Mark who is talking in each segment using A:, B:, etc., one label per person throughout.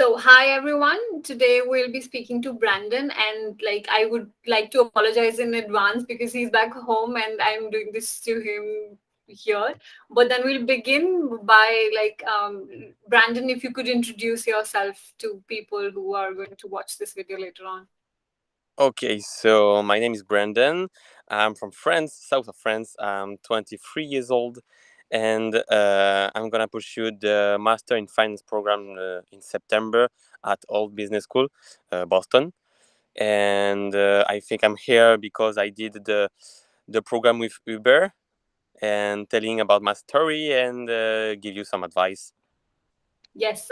A: So, hi everyone. Today we'll be speaking to Brandon, and I would like to apologize in advance because he's back home and I'm doing this to him here. But then we'll begin by Brandon, if you could introduce yourself to people who are going to watch this video later on.
B: Okay, so my name is Brandon. I'm from France, south of France. I'm 23 years old, and I'm gonna pursue the Master in Finance program in September at Hult Business School, Boston. And I think I'm here because I did the program with Uber and telling about my story and give you some advice.
A: Yes,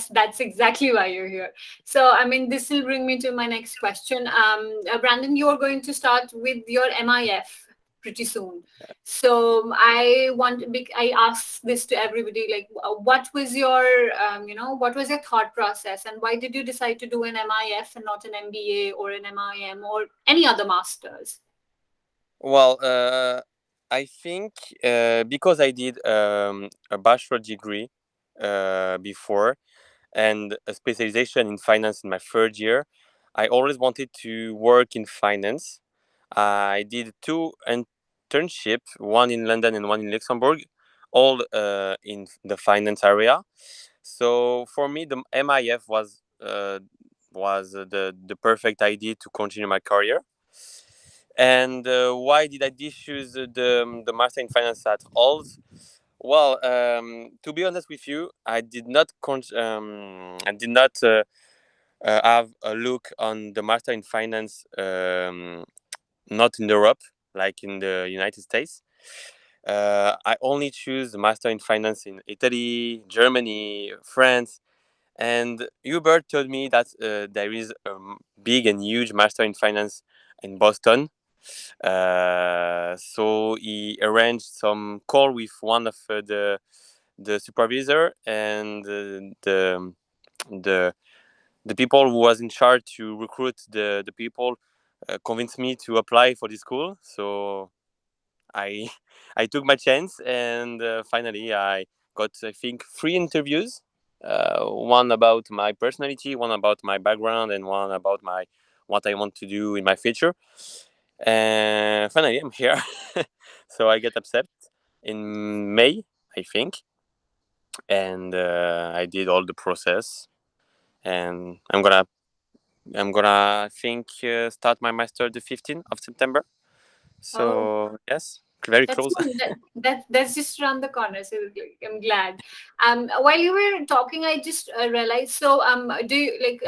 A: that's exactly why you're here. So, I mean, this will bring me to my next question. Brandon, you're going to start with your MIF pretty soon. So, I ask this to everybody, what was your, what was your thought process, and why did you decide to do an MIF and not an MBA or an MIM or any other masters?
B: Well, I think because I did a bachelor degree before and a specialization in finance in my third year, I always wanted to work in finance. I did two internships, one in London and one in Luxembourg, all in the finance area. So for me, the MIF was the perfect idea to continue my career. And why did I choose the master in finance at all? Well, to be honest with you, I did not have a look on the master in finance, not in Europe, like in the United States. I only choose the master in finance in Italy, Germany, France, and Hubert told me that there is a big and huge master in finance in Boston. So he arranged some call with one of the supervisor and the the people who was in charge to recruit the people convinced me to apply for the school. So I I took my chance and finally I got I think three interviews. One about my personality, one about my background, and one about my what I want to do in my future. And finally, I'm here. So I get accepted in May, I think, and I did all the process, and I'm gonna I think start my master the 15th of September.
A: Oh,
B: So yes, very
A: that's
B: close.
A: cool. That's just around the corner. So I'm glad. While you were talking, I just realized. So do you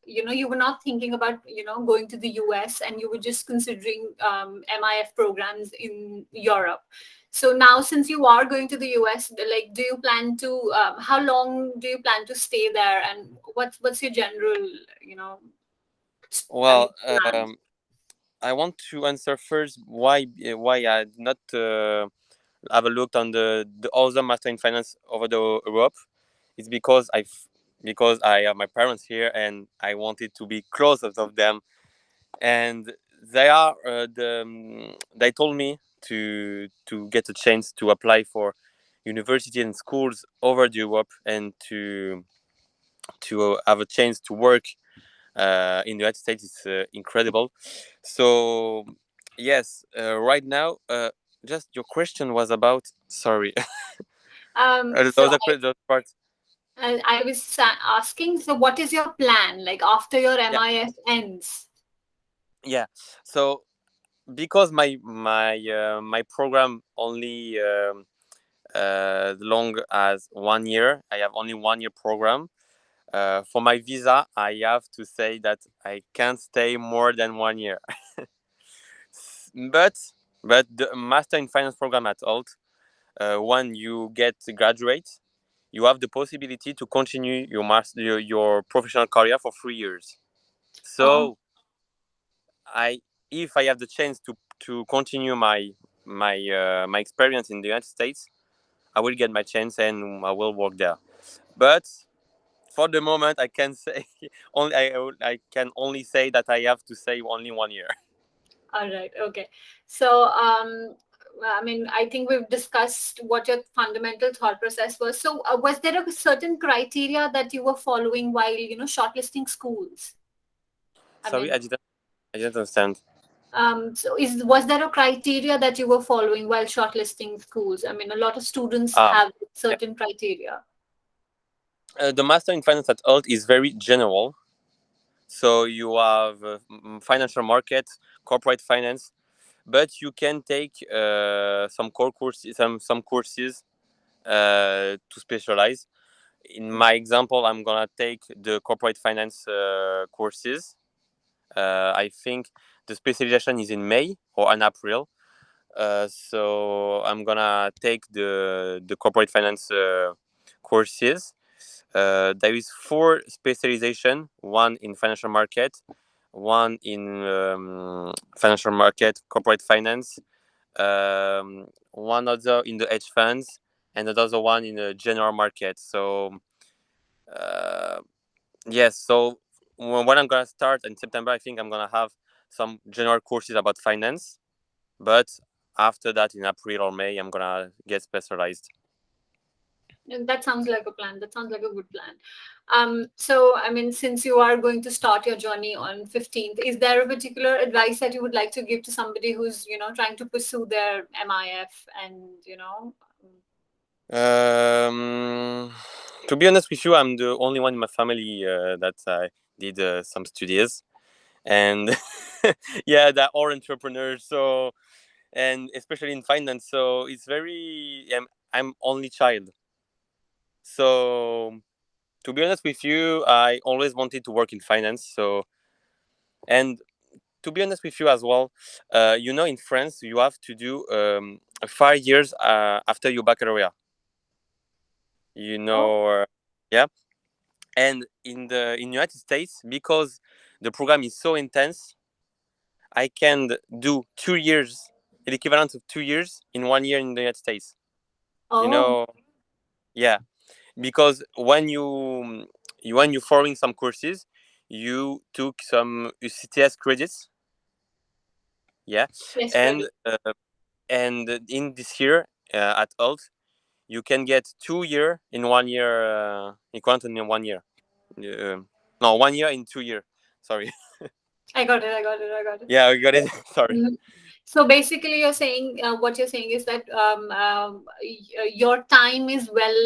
A: you were not thinking about going to the US, and you were just considering MIF programs in Europe. So now, since you are going to the US, do you plan to? How long do you plan to stay there, and what's your general you know?
B: Well,
A: Plan?
B: I want to answer first why I did not have a look on the other master in finance over the Europe. It's because I have my parents here and I wanted to be close of them, and they told me to get a chance to apply for university and schools over the Europe and to have a chance to work in the United States is incredible. So yes, right now, just your question was about. Sorry,
A: So
B: those parts.
A: I was asking, so what is your plan like after your
B: Yeah,
A: MIF ends?
B: yeah. So because my program only long as 1 year, I have only 1 year program. For my visa, I have to say that I can't stay more than 1 year. but the master in finance program at Alt, when you get graduate, you have the possibility to continue your professional career for 3 years.
A: Oh,
B: So I if I have the chance to continue my experience in the United States, I will get my chance and I will work there. But for the moment, I can say I can only say that I have to say only 1 year.
A: all right, okay. So I mean, I think we've discussed what your fundamental thought process was. So, was there a certain criteria that you were following while, shortlisting schools? I
B: Sorry,
A: mean,
B: I didn't understand.
A: so was there a criteria that you were following while shortlisting schools? I mean, a lot of students
B: Ah,
A: have
B: yeah.
A: certain criteria.
B: The master in finance at Hult is very general. So you have financial market, corporate finance, but you can take some core courses, some courses to specialize. In my example, I'm gonna take the corporate finance courses. I think the specialization is in May or in April. So I'm gonna take the corporate finance courses. There is four specialization: one in financial market, one in financial market, corporate finance, one other in the hedge funds, and another one in the general market. So uh, yes, so when I'm gonna start in September, I think I'm gonna have some general courses about finance, but after that, in April or May, I'm gonna get specialized.
A: And that sounds like a plan. That sounds like a good plan. So, I mean, since you are going to start your journey on 15th, is there a particular advice that you would like to give to somebody who's, trying to pursue their MIF and,
B: Um, to be honest with you, I'm the only one in my family that did some studies, and yeah, they're all entrepreneurs. So, and especially in finance, so it's very. I'm only child, so to be honest with you, I always wanted to work in finance. So, and to be honest with you as well, in France, you have to do 5 years after your baccalaureate. You
A: oh,
B: know, yeah. And in United States, because the program is so intense, I can do 2 years, the equivalent of 2 years in 1 year in the United States. You
A: oh,
B: know, yeah, because when you following some courses, you took some UCTS credits, yeah,
A: yes,
B: and
A: credit.
B: in this year at Alt, you can get 2 year in 1 year, equivalent in 1 year. Uh, no, 1 year in 2 year. Sorry.
A: I got it. I got it. I got it.
B: Yeah, we got it. Sorry.
A: Mhm. So basically, you're saying what you're saying is that your time is well.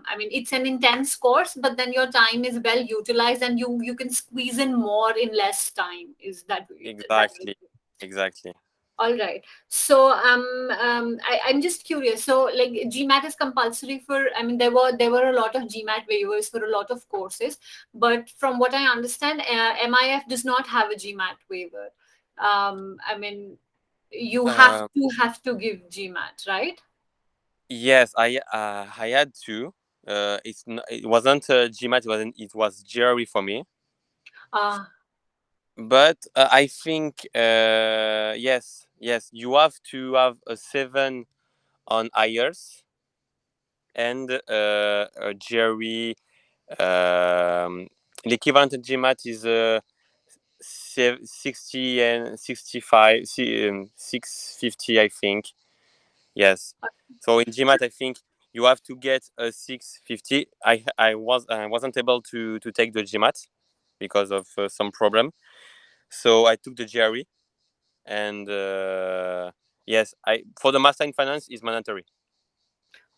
A: I mean, it's an intense course, but then your time is well utilized, and you can squeeze in more in less time. Is that that?
B: Exactly. Exactly.
A: All right. So I'm just curious. So like GMAT is compulsory for. I mean, there were a lot of GMAT waivers for a lot of courses, but from what I understand, MIF does not have a GMAT waiver. I mean, you have
B: Um,
A: to give GMAT, right?
B: yes, I had to. It wasn't GMAT. It was GRE for me.
A: Uh,
B: But I think yes, you have to have a 7 on IELTS and a GRE. The equivalent of GMAT is 60 and 65, 650, I think. Yes. So in GMAT, I think you have to get a 650. I wasn't able to take the GMAT because of some problem. So I took the GRE, and yes, I for the master in finance is mandatory.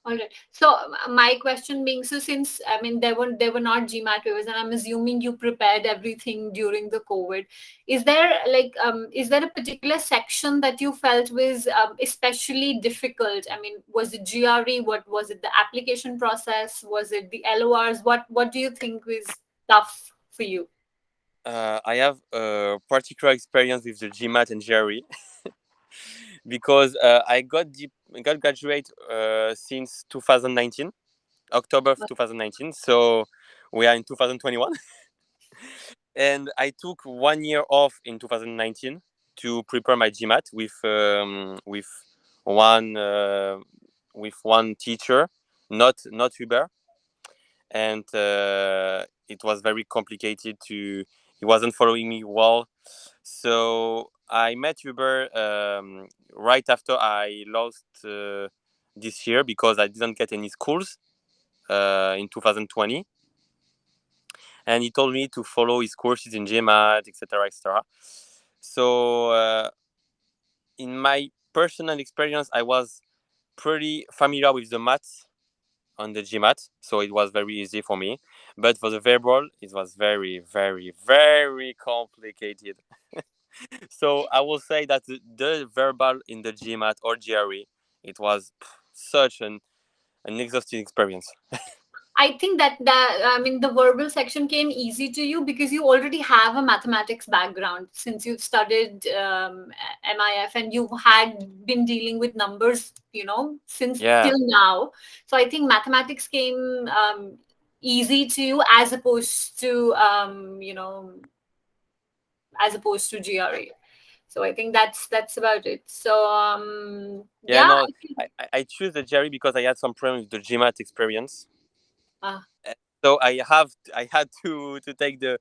A: All right. So my question being, so since I mean there were not GMAT waivers, and I'm assuming you prepared everything during the COVID. Is there a particular section that you felt was especially difficult? I mean, was it GRE? What was it? The application process? Was it the LORs? What do you think was tough for you?
B: I have a particular experience with the GMAT and GRE because I got graduate since 2019, October of 2019. So we are in 2021, and I took 1 year off in 2019 to prepare my GMAT one uh, with one teacher, not Uber, and it was very complicated to. He wasn't following me well, so I met Uber right after I lost this year because I didn't get any schools in 2020, and he told me to follow his courses in GMAT, etc., etc. So in my personal experience, I was pretty familiar with the maths on the GMAT, so it was very easy for me. But for the verbal, it was very, very, very complicated. So I will say that the verbal in the GMAT or GRE, it was such an exhausting experience.
A: I think that I mean the verbal section came easy to you because you already have a mathematics background since you've studied MIF and you had been dealing with numbers, since
B: Yeah,
A: till now. So I think mathematics came easy to you as opposed to GRE. So I think that's about it. So
B: yeah,
A: yeah,
B: no,
A: I think
B: I choose the GRE because I had some problems with the GMAT experience.
A: uh,
B: So I had to take the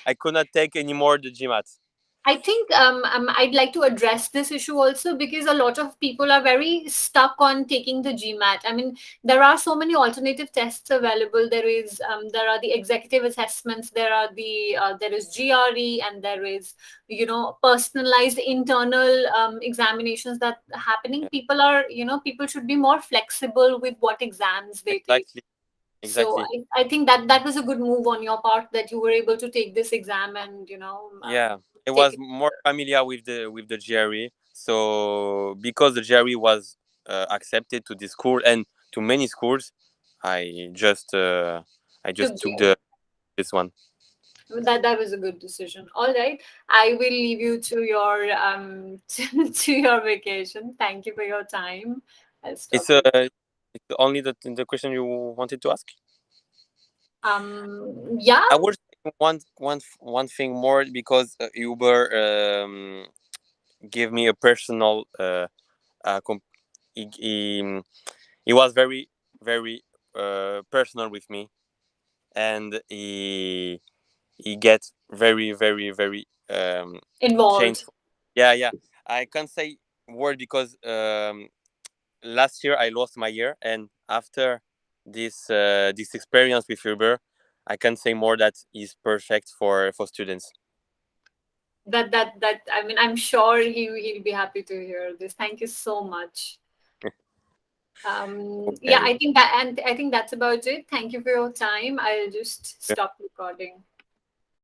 B: I could not take anymore the GMAT.
A: I think I'd like to address this issue also because a lot of people are very stuck on taking the GMAT. I mean, there are so many alternative tests available. There are the executive assessments. There is GRE, and there is personalized internal examinations that are happening.
B: Yeah,
A: People should be more flexible with what exams they take.
B: exactly,
A: So
B: exactly.
A: I think that was a good move on your part that you were able to take this exam and
B: Yeah, I
A: take
B: was
A: it.
B: more familiar with the GRE. So because the GRE was accepted to this school and to many schools, I just uh, I
A: Took
B: just took
A: GRE.
B: the this one.
A: That was a good decision. All right, I will leave you to your to your vacation. Thank you for your time. I'll stop you.
B: It's only the question you wanted to ask.
A: Yeah,
B: I would say one thing more because Uber gave me a personal comp- he, he was very very personal with me, and he gets very very very
A: involved.
B: changed. Yeah, yeah, I can't say word because last year I lost my year, and after this experience with Uber, I can say more that is perfect for students.
A: That I mean, I'm sure he'll be happy to hear this. Thank you so much. Yeah,
B: Okay.
A: I think that's about it. Thank you for your time. I'll just stop recording.